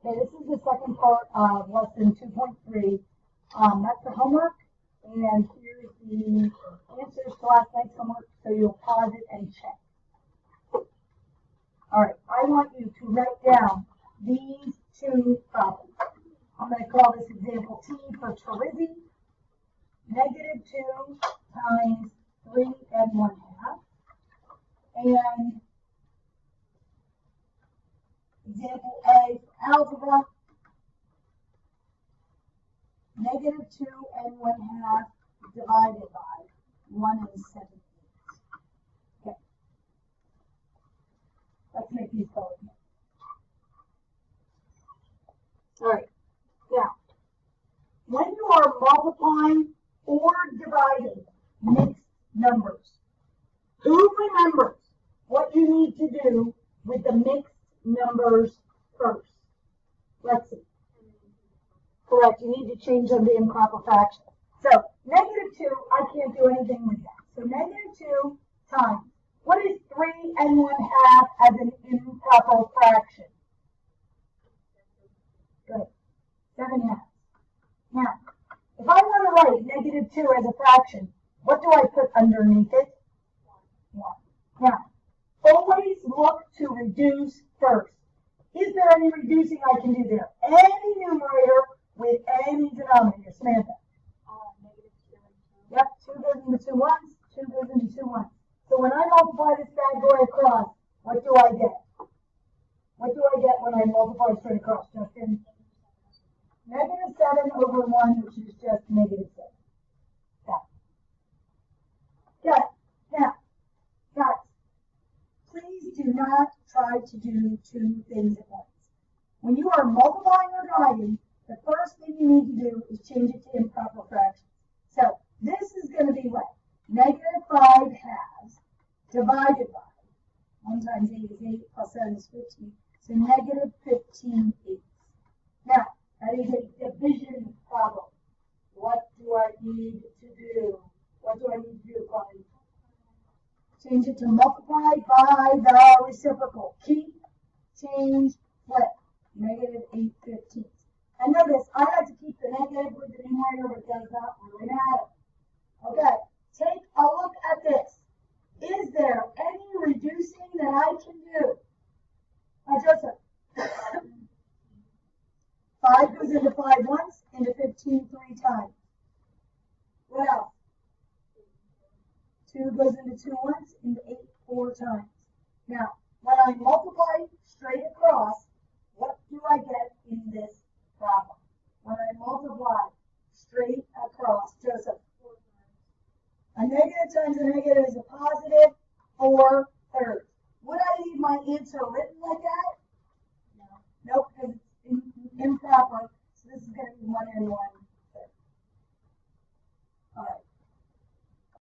Okay, this is the second part of lesson 2.3. That's the homework, and here's the answers to last night's homework, so you'll pause it and check. All right, I want you to write down these two problems. I'm going to call this example T for Terizzi. -2 times 3 1/2. And example A for algebra, -2 1/2 divided by 1 7/8. Okay. Let's make these go again. All right. Now, when you are multiplying or dividing mixed numbers, who remembers what you need to do with the mixed numbers first? Let's see. Correct, you need to change them to improper fractions. So, -2, I can't do anything with that. So, -2 times, what is 3 1/2 as an improper fraction? Good, 7/2. Now, if I want to write -2 as a fraction, what do I put underneath it? 1. Now, always look to reduce first. Is there any reducing I can do there? Any numerator with any denominator? Samantha? -2. Yep, 2 goes into 2 ones, 2 goes into 2 ones. So when I multiply this bad boy across, what do I get? What do I get when I multiply straight across, Justin? -7 over 1, which is just -7. That. Okay, now, guys, please do not try to do two things at once. When you are multiplying or dividing, the first thing you need to do is change it to improper fractions. So this is going to be what? -5 halves divided by 1 times 8 is 8 plus 7 is 15. So -15 eighths. Now, that is a division problem. What do I need to do? What do I need to do, Chloe? Change it to multiply by the reciprocal. Keep, change, flip. -8/15. And notice, I like to keep the negative with the numerator, but it does not really matter. Okay, take a look at this. Is there any reducing that I can do? Joseph. 5 goes into 5 once, into 15 3 times. What else? 2 goes into 2 once, into 8 4 times. Now, when I multiply straight across, what do I get in this problem? When I multiply straight across, Joseph, a negative times a negative is a positive 4/3. Would I leave my answer written like that? No. Nope, because it's improper. So this is going to be 1 and 1.